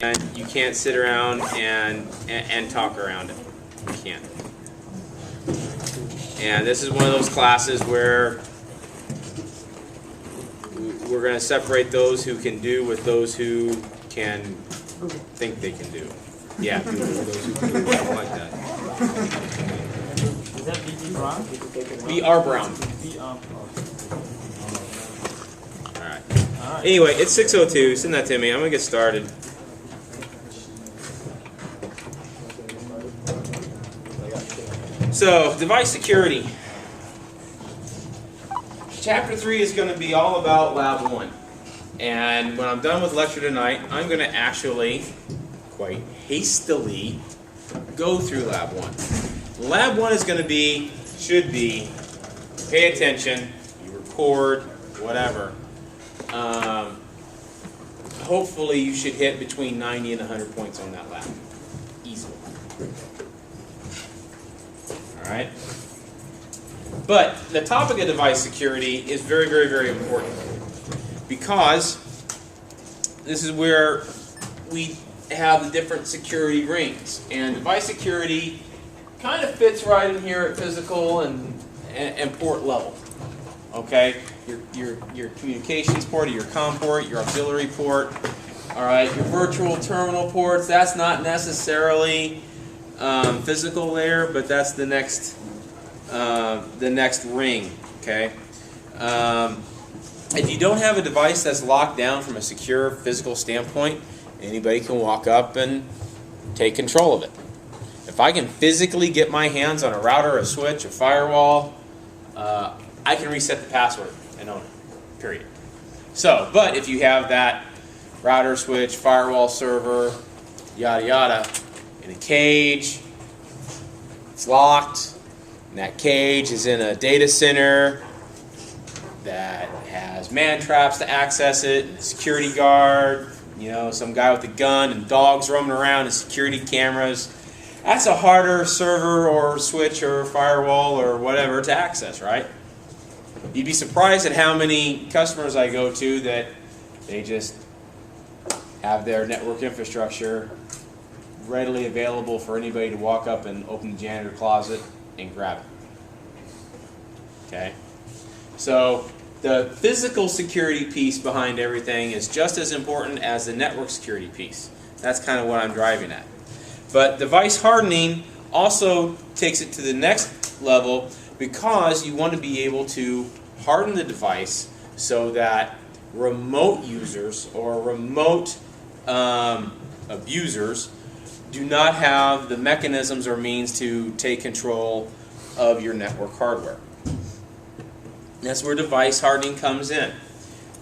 And you can't sit around and talk around it. You can't. And this is one of those classes where we're going to separate those who can do with those who can think they can do. Yeah, those who can do stuff like that. Is that B.T. Brown? B.R. Brown. B.R. Alright. Anyway, it's 6:02. Send that to me. I'm going to get started. So, device security. Chapter 3 is going to be all about Lab 1. And when I'm done with lecture tonight, I'm going to actually, quite hastily, go through Lab 1. Lab 1 is going to be, should be, pay attention, you record, whatever. Hopefully you should hit between 90 and 100 points on that lab. Easily. Alright? But the topic of device security is very, very, very important. Because this is where we have the different security rings. And device security kind of fits right in here at physical and port level. Okay? Your communications port, your COM port, your auxiliary port. Alright, your virtual terminal ports, that's not necessarily physical there, but that's the next ring. Okay? If you don't have a device that's locked down from a secure physical standpoint, anybody can walk up and take control of it. If I can physically get my hands on a router, a switch, a firewall, I can reset the password and own it, period. So, but if you have that router, switch, firewall, server, yada yada, in a cage, it's locked, and that cage is in a data center that has man traps to access it, and a security guard, you know, some guy with a gun and dogs roaming around and security cameras. That's a harder server or switch or firewall or whatever to access, right? You'd be surprised at how many customers I go to that they just have their network infrastructure readily available for anybody to walk up and open the janitor closet and grab it. Okay? So the physical security piece behind everything is just as important as the network security piece. That's kind of what I'm driving at. But device hardening also takes it to the next level because you want to be able to harden the device so that remote users or remote abusers do not have the mechanisms or means to take control of your network hardware. That's where device hardening comes in.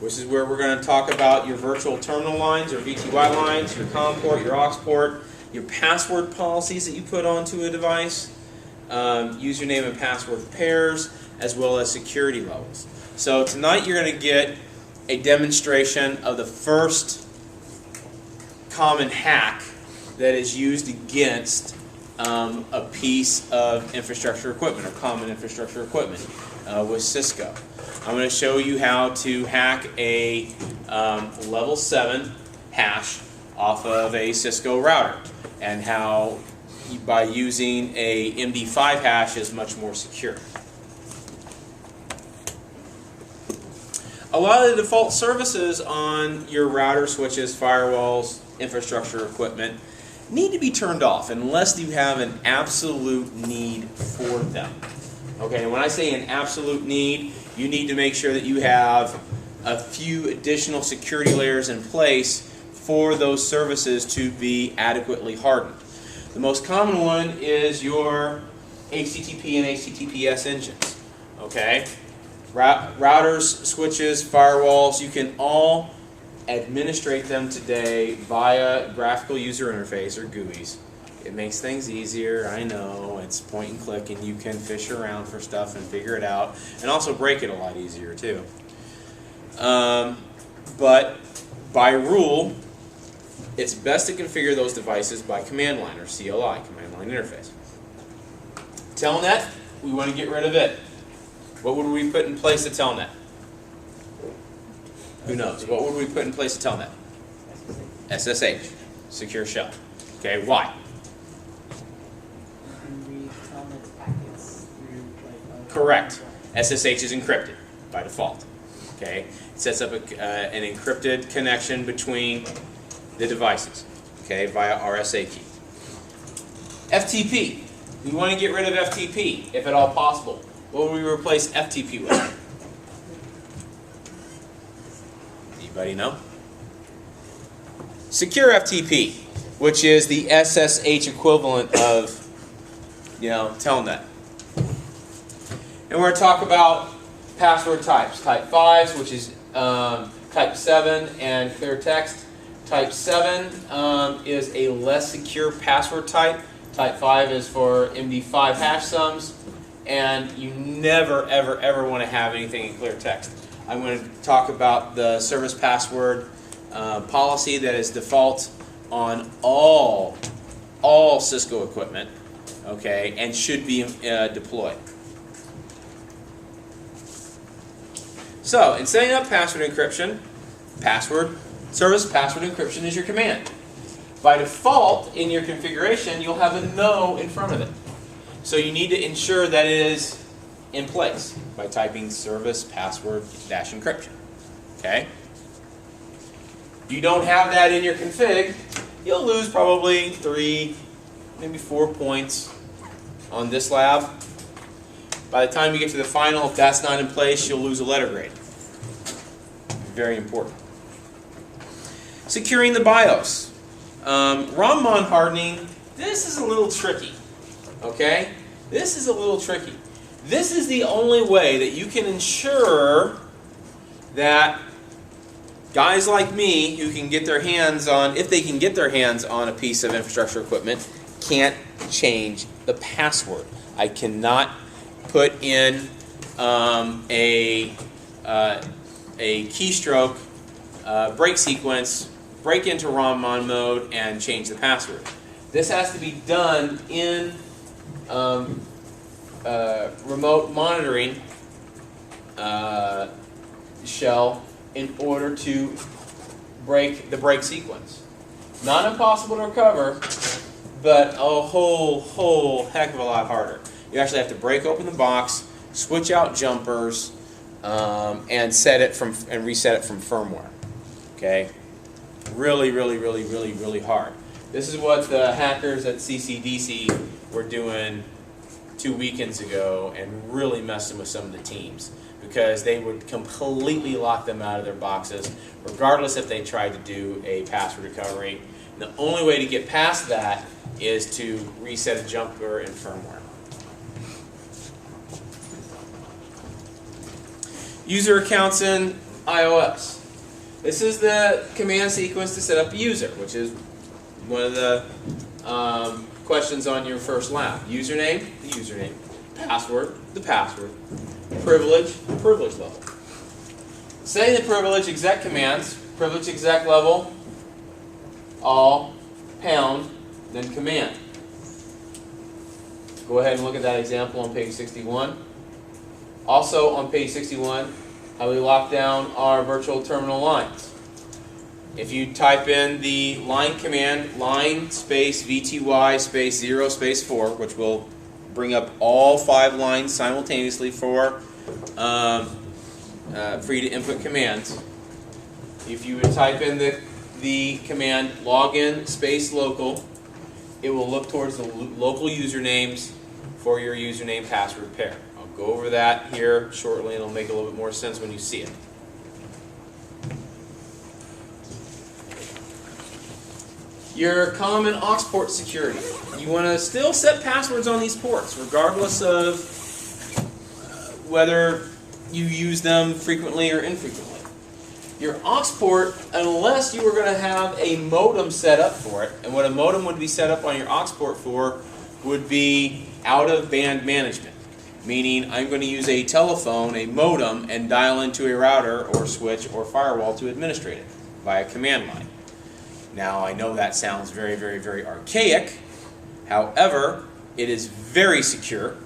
This is where we're going to talk about your virtual terminal lines or VTY lines, your COM port, your aux port, your password policies that you put onto a device, username and password pairs, as well as security levels. So tonight you're going to get a demonstration of the first common hack that is used against a piece of infrastructure equipment or common infrastructure equipment with Cisco. I'm going to show you how to hack a level 7 hash off of a Cisco router and how by using a MD5 hash is much more secure. A lot of the default services on your router, switches, firewalls, infrastructure equipment need to be turned off unless you have an absolute need for them. Okay, and when I say an absolute need, you need to make sure that you have a few additional security layers in place for those services to be adequately hardened. The most common one is your HTTP and HTTPS engines. Okay, routers, switches, firewalls, you can all administrate them today via graphical user interface or GUIs. It makes things easier, I know, it's point and click and you can fish around for stuff and figure it out and also break it a lot easier too. But by rule, it's best to configure those devices by command line or CLI, command line interface. Telnet, we want to get rid of it. What would we put in place of Telnet? Who knows? What would we put in place of Telnet? SSH. secure shell. Okay, why? Correct. SSH is encrypted by default. Okay, it sets up an encrypted connection between the devices. Okay, via RSA key. FTP. We want to get rid of FTP if at all possible. What would we replace FTP with? Anybody know? Secure FTP, which is the SSH equivalent of, Telnet. And we're going to talk about password types. Type 5s, which is type 7 and clear text. Type 7 is a less secure password type. Type 5 is for MD5 hash sums. And you never, ever, ever want to have anything in clear text. I'm going to talk about the service password policy that is default on all Cisco equipment, okay, and should be deployed. So, in setting up password encryption, service password encryption is your command. By default, in your configuration, you'll have a no in front of it. So you need to ensure that it is in place by typing service password -encryption. Okay? If you don't have that in your config, you'll lose probably 3, maybe 4 points on this lab. By the time you get to the final, if that's not in place, you'll lose a letter grade. Very important. Securing the BIOS. ROM-MON hardening, this is a little tricky. Okay? This is a little tricky. This is the only way that you can ensure that guys like me who can get their hands on, if they can get their hands on a piece of infrastructure equipment, can't change the password. I cannot put in a keystroke break sequence, break into ROM-MON mode, and change the password. This has to be done in remote monitoring shell in order to break the break sequence. Not impossible to recover, but a whole heck of a lot harder. You actually have to break open the box, switch out jumpers, and reset it from firmware. Okay, really hard. This is what the hackers at CCDC were doing 2 weekends ago, and really messing with some of the teams, because they would completely lock them out of their boxes, regardless if they tried to do a password recovery. And the only way to get past that is to reset a jumper in firmware. User accounts in iOS. This is the command sequence to set up a user, which is one of the questions on your first lab. Username, the username. Password, the password. Privilege, the privilege level. Setting the privilege exec commands, privilege exec level, all, pound, then command. Go ahead and look at that example on page 61. Also on page 61, how we lock down our virtual terminal lines. If you type in the line command, line space VTY space 0 space 4, which will bring up all 5 lines simultaneously for you to input commands. If you would type in the command login space local, it will look towards the local usernames for your username password pair. I'll go over that here shortly, and it'll make a little bit more sense when you see it. Your COM and aux port security. You want to still set passwords on these ports, regardless of whether you use them frequently or infrequently. Your aux port, unless you were going to have a modem set up for it, and what a modem would be set up on your aux port for would be out-of-band management, meaning I'm going to use a telephone, a modem, and dial into a router or switch or firewall to administrate it via command line. Now, I know that sounds very archaic. However, it is very secure.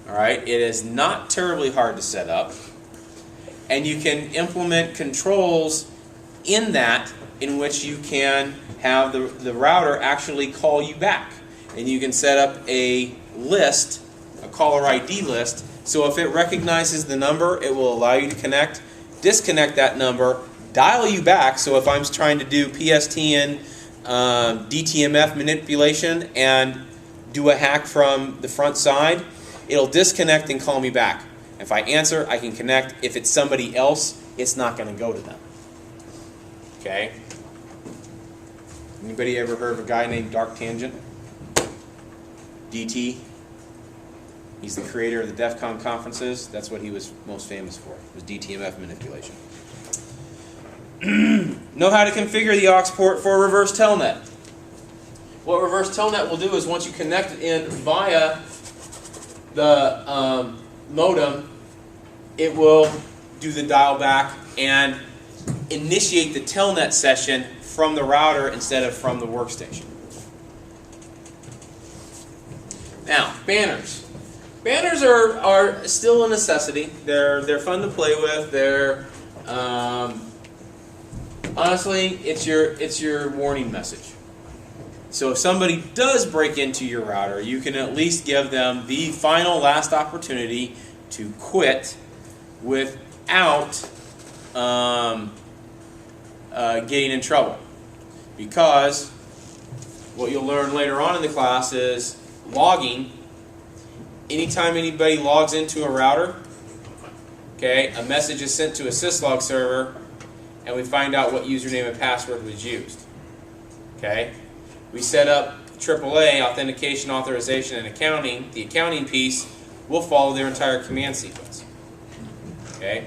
All right, it is not terribly hard to set up, and you can implement controls in that in which you can have the router actually call you back. And you can set up a list, a caller ID list, so if it recognizes the number, it will allow you to connect, disconnect that number, dial you back. So if I'm trying to do PSTN DTMF manipulation and do a hack from the front side, it'll disconnect and call me back. If I answer, I can connect. If it's somebody else, it's not going to go to them. Okay? Anybody ever heard of a guy named Dark Tangent? DT? He's the creator of the DEF CON conferences. That's what he was most famous for, was DTMF manipulation. Know how to configure the aux port for a reverse telnet. What reverse telnet will do is once you connect it in via the modem, it will do the dial back and initiate the telnet session from the router instead of from the workstation. Now, banners. Banners are still a necessity. They're fun to play with. They're honestly, it's your warning message. So if somebody does break into your router, you can at least give them the final last opportunity to quit without getting in trouble. Because what you'll learn later on in the class is logging. Anytime anybody logs into a router, okay, a message is sent to a syslog server, and we find out what username and password was used. Okay, we set up AAA, authentication, authorization, and accounting. The accounting piece will follow their entire command sequence. Okay,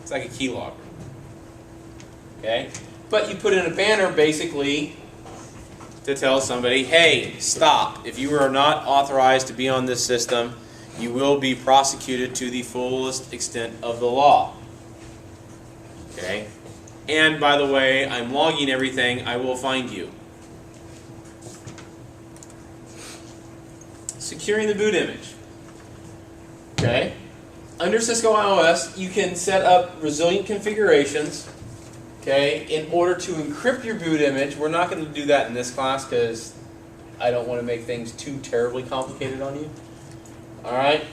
it's like a keylogger. Okay, but you put in a banner basically to tell somebody, hey, stop. If you are not authorized to be on this system, you will be prosecuted to the fullest extent of the law. Okay? And by the way, I'm logging everything. I will find you. Securing the boot image. Okay? Under Cisco IOS, you can set up resilient configurations, okay, in order to encrypt your boot image. We're not going to do that in this class because I don't want to make things too terribly complicated on you. Alright?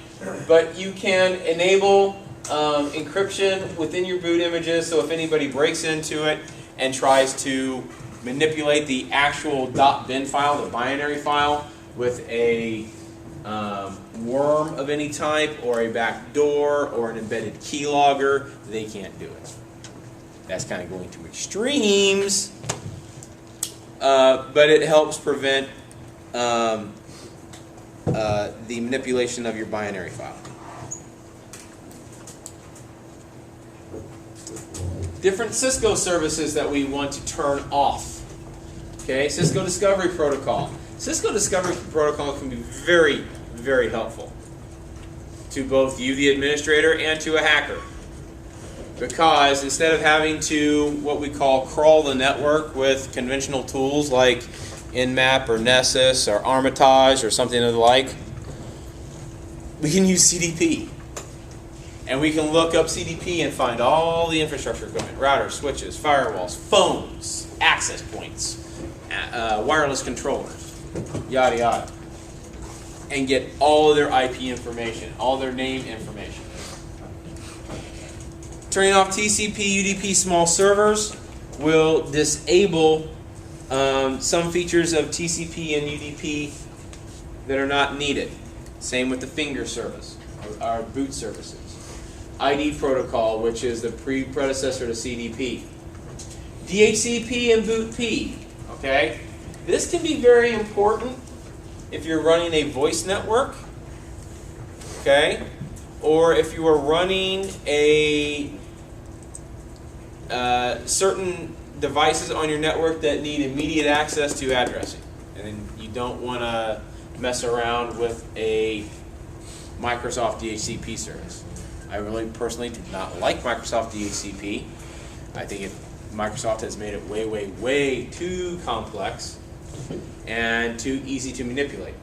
But you can enable encryption within your boot images, so if anybody breaks into it and tries to manipulate the actual .bin file, the binary file, with a worm of any type, or a backdoor, or an embedded keylogger, they can't do it. That's kind of going to extremes, but it helps prevent the manipulation of your binary file. Different Cisco services that we want to turn off. Okay, Cisco Discovery Protocol. Cisco Discovery Protocol can be very, very helpful to both you, the administrator, and to a hacker. Because instead of having to, what we call, crawl the network with conventional tools like Nmap or Nessus or Armitage or something of the like, we can use CDP. And we can look up CDP and find all the infrastructure equipment, routers, switches, firewalls, phones, access points, wireless controllers, yada yada. And get all of their IP information, all their name information. Turning off TCP, UDP small servers will disable some features of TCP and UDP that are not needed. Same with the finger service, our boot services. ID protocol, which is the predecessor to CDP. DHCP and BootP. Okay? This can be very important if you're running a voice network. Okay? Or if you are running a certain devices on your network that need immediate access to addressing. And then you don't want to mess around with a Microsoft DHCP service. I really personally do not like Microsoft DHCP. I think Microsoft has made it way, way, way too complex and too easy to manipulate.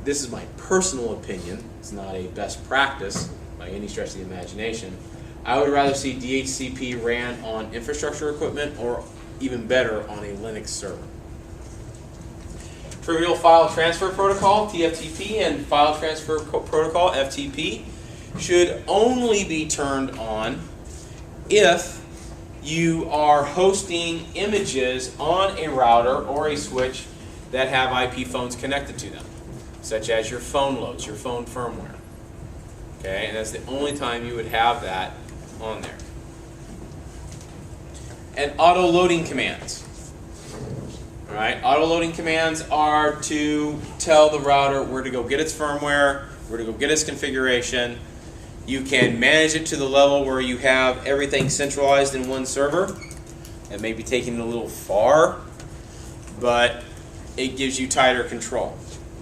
This is my personal opinion, it's not a best practice by any stretch of the imagination. I would rather see DHCP ran on infrastructure equipment or even better on a Linux server. Trivial File Transfer Protocol, TFTP, and File Transfer Protocol, FTP, should only be turned on if you are hosting images on a router or a switch that have IP phones connected to them, such as your phone loads, your phone firmware. Okay, and that's the only time you would have that on there. And auto-loading commands. All right, auto-loading commands are to tell the router where to go get its firmware, where to go get its configuration. You can manage it to the level where you have everything centralized in one server. It may be taking it a little far, but it gives you tighter control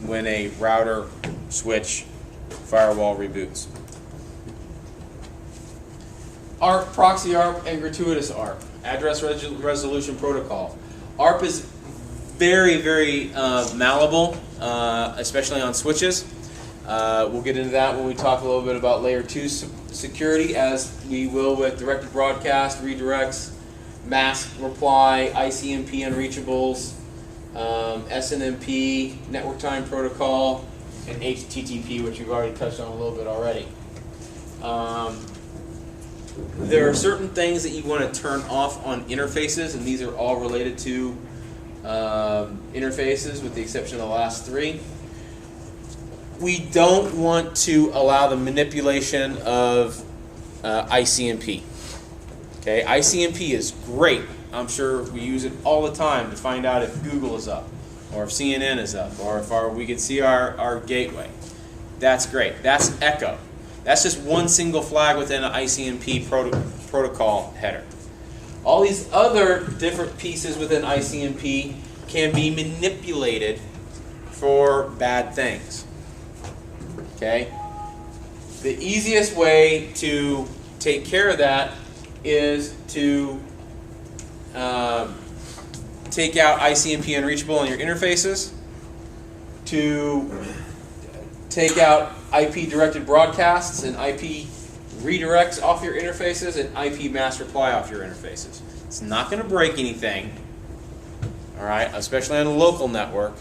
when a router, switch, firewall reboots. ARP, proxy ARP, and gratuitous ARP, address resolution protocol. ARP is very, very malleable, especially on switches. We'll get into that when we talk a little bit about layer 2 security, as we will with directed broadcast, redirects, mask reply, ICMP unreachables, SNMP, network time protocol, and HTTP, which we've already touched on a little bit already. There are certain things that you want to turn off on interfaces, and these are all related to interfaces with the exception of the last 3. We don't want to allow the manipulation of ICMP. Okay, ICMP is great. I'm sure we use it all the time to find out if Google is up, or if CNN is up, or if we can see our gateway. That's great. That's echo. That's just one single flag within an ICMP protocol header. All these other different pieces within ICMP can be manipulated for bad things. Okay? The easiest way to take care of that is to take out ICMP unreachable on your interfaces, to take out IP directed broadcasts and IP redirects off your interfaces, and IP mass reply off your interfaces. It's not going to break anything, all right, especially on a local network,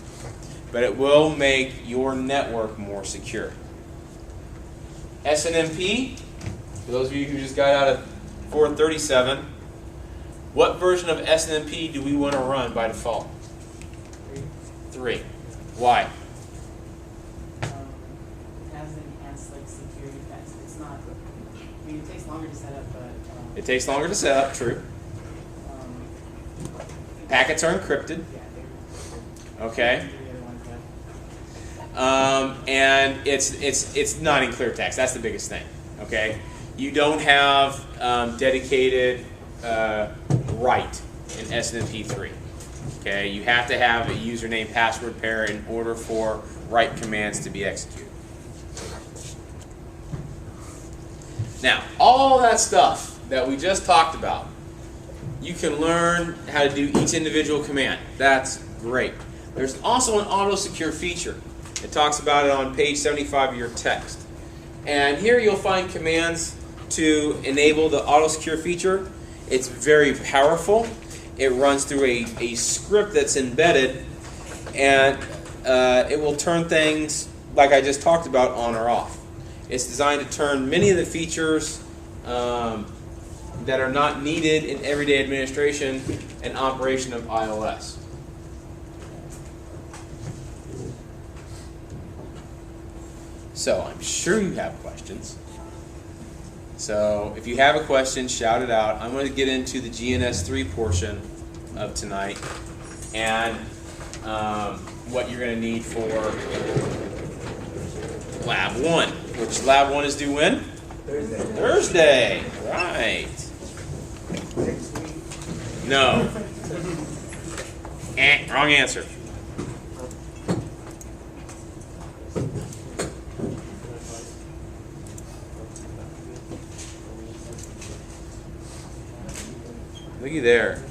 but it will make your network more secure. SNMP, for those of you who just got out of 437, what version of SNMP do we want to run by default? 3. Why? It has enhanced security effects. It's not. I mean, it takes longer to set up, but. It takes longer to set up. True. Packets are encrypted. Okay. And it's not in clear text. That's the biggest thing. Okay. You don't have dedicated write in SNMP3. Okay. You have to have a username password pair in order for write commands to be executed. Now, all that stuff that we just talked about, you can learn how to do each individual command. That's great. There's also an auto-secure feature. It talks about it on page 75 of your text. And here you'll find commands to enable the auto-secure feature. It's very powerful. It runs through a script that's embedded, and it will turn things, like I just talked about, on or off. It's designed to turn many of the features that are not needed in everyday administration and operation of iOS. So I'm sure you have questions. So if you have a question, shout it out. I'm going to get into the GNS3 portion of tonight and what you're going to need for Lab 1. Which Lab 1 is due when? Thursday. Right. No. Wrong answer. Looky there.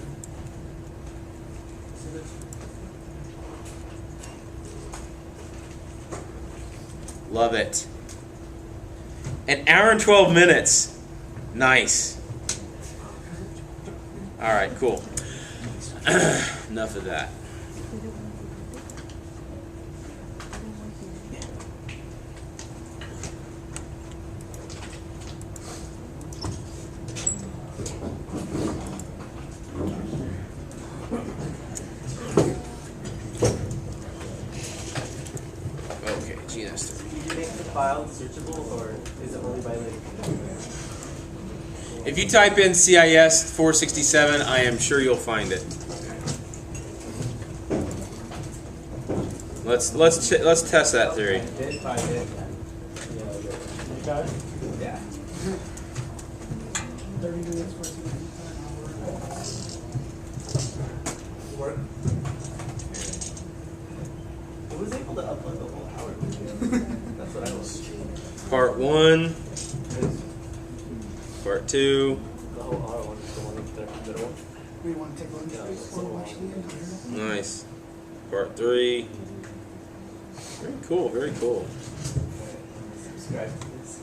Love it. An hour and 12 minutes. Nice. All right, cool. Enough of that. Okay, GNS3. Did you make the file searchable, or is it only by link? If you type in CIS 467, I am sure you'll find it. Let's test that theory. I did find it. You got it? Yeah. 30 minutes for an hour. Work. It was able to upload the whole hour. That's what I was. Part 1, Part 2. The whole hour one is the one up there, the middle one. We want to take one or watch the entire. Nice. Part 3. Very cool, very cool. Subscribe to this.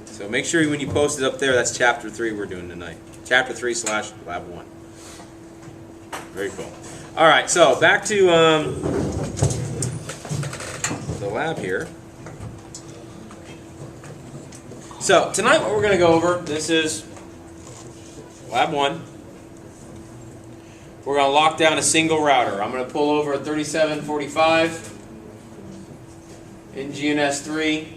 So make sure when you post it up there, that's chapter 3 we're doing tonight. Chapter 3/lab 1. Very cool. All right, so back to the lab here. So tonight what we're going to go over, this is lab 1. We're going to lock down a single router. I'm going to pull over a 3745 in GNS3.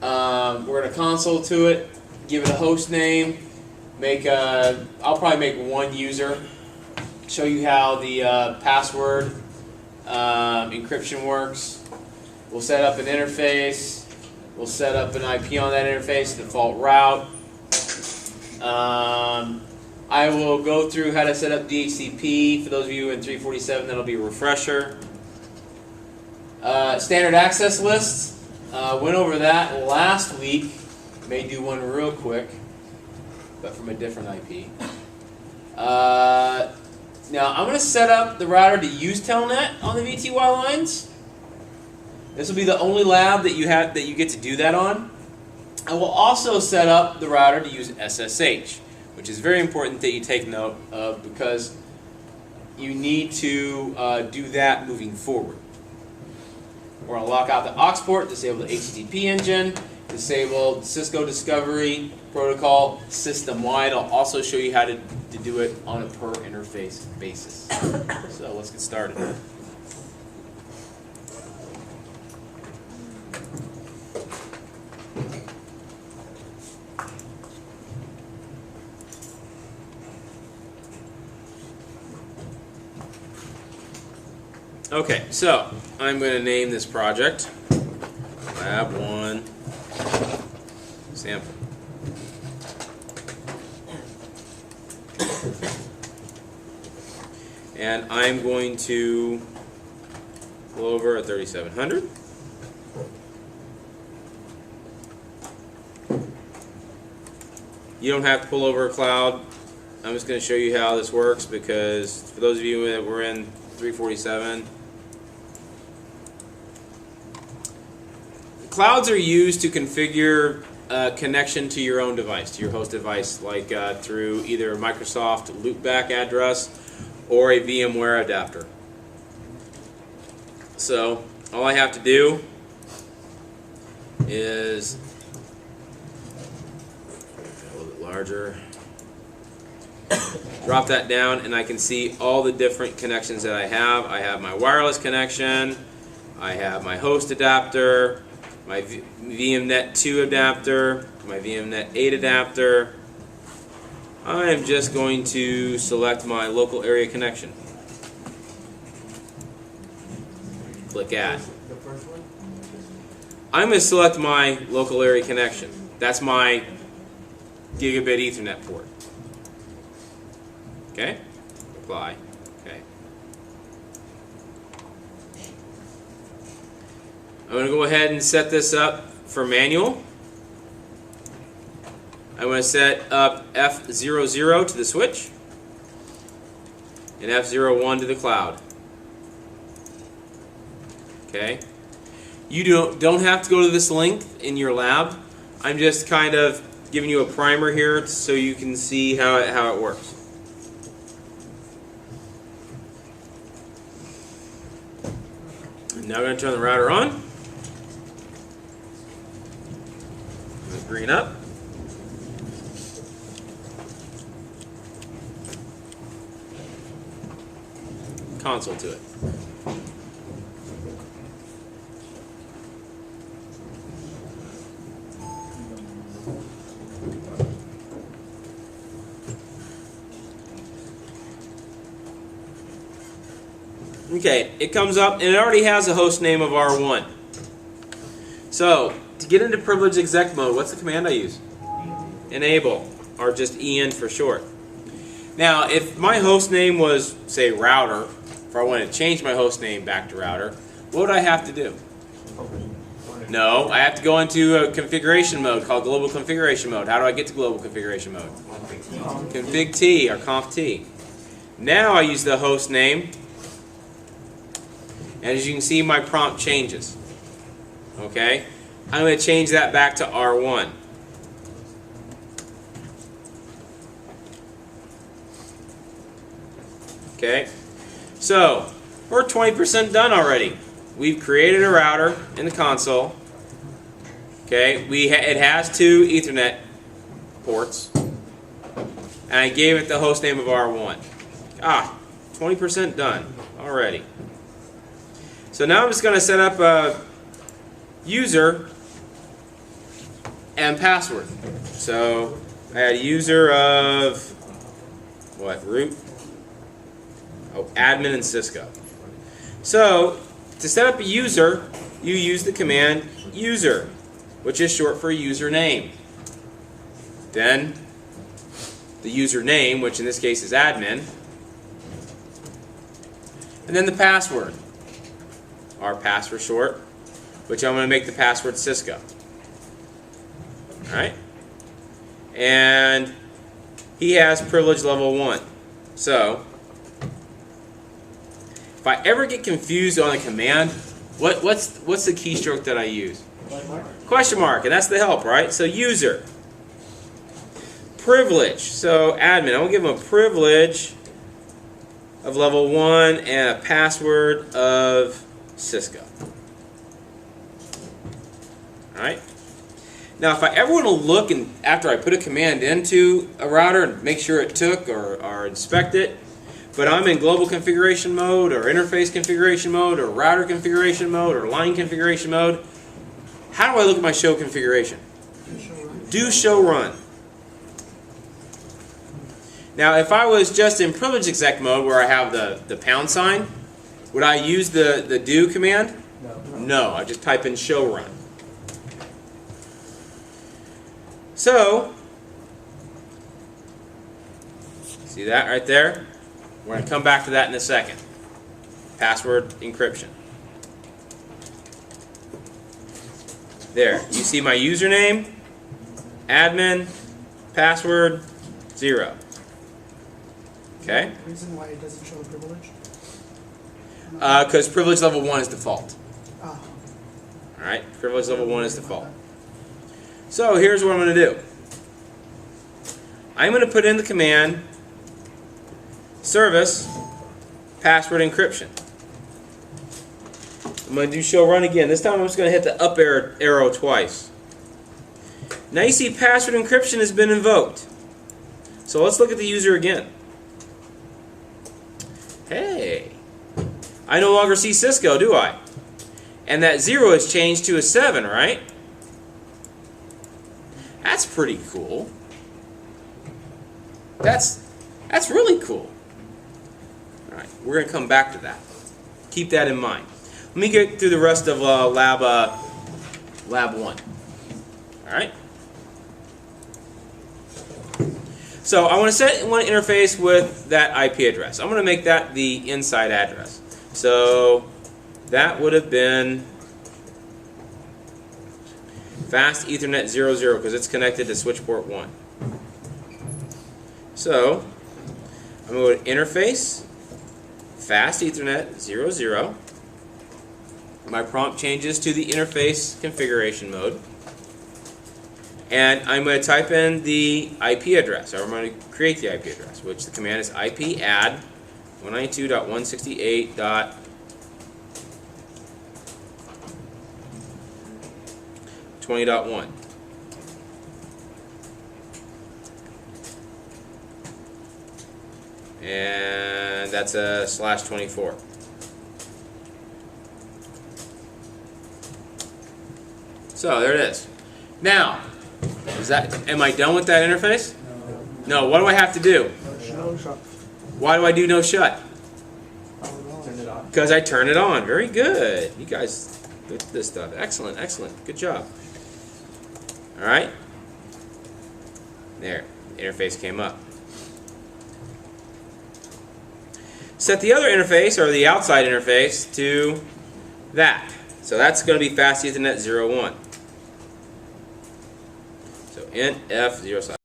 We're going to console to it, give it a host name, I'll probably make one user, show you how the password encryption works. We'll set up an interface. We'll set up an IP on that interface, default route. I will go through how to set up DHCP. For those of you in 347, that'll be a refresher. Standard access lists. Went over that last week. May do one real quick, but from a different IP. Now I'm going to set up the router to use Telnet on the VTY lines. This will be the only lab that you get to do that on. I will also set up the router to use SSH, which is very important that you take note of because you need to do that moving forward. We're going to lock out the aux port, disable the HTTP engine, disable Cisco Discovery Protocol system-wide. I'll also show you how to do it on a per interface basis. So let's get started. Okay, so I'm going to name this project Lab 1 Sample. And I'm going to pull over a 3700. You don't have to pull over a cloud. I'm just going to show you how this works because for those of you that were in 347, clouds are used to configure connection to your own device, to your host device, like through either a Microsoft loopback address or a VMware adapter. So all I have to do is a little bit larger. Drop that down and I can see all the different connections that I have. I have my wireless connection, I have my host adapter, my VMnet 2 adapter, my VMnet 8 adapter. I am just going to select my local area connection. Click Add. The first one? I'm going to select my local area connection. That's my gigabit Ethernet port. Okay? Apply. Okay. I'm going to go ahead and set this up for manual. I'm going to set up F00 to the switch and F01 to the cloud. Okay? You don't have to go to this link in your lab. I'm just kind of giving you a primer here so you can see how it works. Now I'm going to turn the router on. Green up. Console to it. Okay, it comes up and it already has a host name of R1. So, to get into privileged exec mode, what's the command I use? Enable, or just EN for short. Now, if my host name was, say, router, if I wanted to change my host name back to router, what would I have to do? No, I have to go into a configuration mode called global configuration mode. How do I get to global configuration mode? Config T or conf T. Now I use the host name, and as you can see, my prompt changes. Okay? I'm going to change that back to R1. Okay? So, we're 20% done already. We've created a router in the console. Okay? It has 2 Ethernet ports. And I gave it the host name of R1. 20% done already. So now I'm just going to set up a user and password. So I had a user of what? Root? Oh, admin and Cisco. So to set up a user, you use the command user, which is short for username. Then the username, which in this case is admin, and then the password, our pass for short, which I'm going to make the password Cisco. Alright? And he has privilege level 1. So, if I ever get confused on a command, what's the keystroke that I use? Question mark, and that's the help, right? So user. Privilege. So admin, I'm going to give him a privilege of level 1 and a password of Cisco. Alright? Now if I ever want to look and after I put a command into a router and make sure it took or inspect it, but I'm in global configuration mode or interface configuration mode or router configuration mode or line configuration mode, how do I look at my show configuration? Do show run. Now if I was just in privileged exec mode where I have the pound sign, would I use the do command? No, I just type in show run. So, see that right there? We're going to come back to that in a second. Password encryption. There, you see my username, admin, password, 0. Okay? Reason why it doesn't show a privilege? Because privilege level 1 is default. Oh. Alright, privilege level 1 is default. So here's what I'm going to do. I'm going to put in the command service password encryption. I'm going to do show run again. This time I'm just going to hit the up arrow twice. Now you see password encryption has been invoked. So let's look at the user again. Hey, I no longer see Cisco, do I? And that 0 has changed to a 7, right? That's pretty cool. That's really cool. Alright, we're going to come back to that. Keep that in mind. Let me get through the rest of lab 1. Alright? So I want to set one interface with that IP address. I'm going to make that the inside address. So that would have been fast Ethernet 00 because it's connected to switch port 1. So I'm going to go to interface fast Ethernet 00. My prompt changes to the interface configuration mode. And I'm going to type in the IP address, or I'm going to create the IP address, which the command is IP add 192.168.20.1. And that's a /24. So there it is. Now, am I done with that interface? No. What do I have to do? No shot. Why do I do no shut? Turn it on. Because I turn it on. Very good. You guys good at this stuff. Excellent, excellent. Good job. All right. There. The interface came up. Set the other interface, or the outside interface, to that. So that's going to be Fast Ethernet 01. So int f 0/.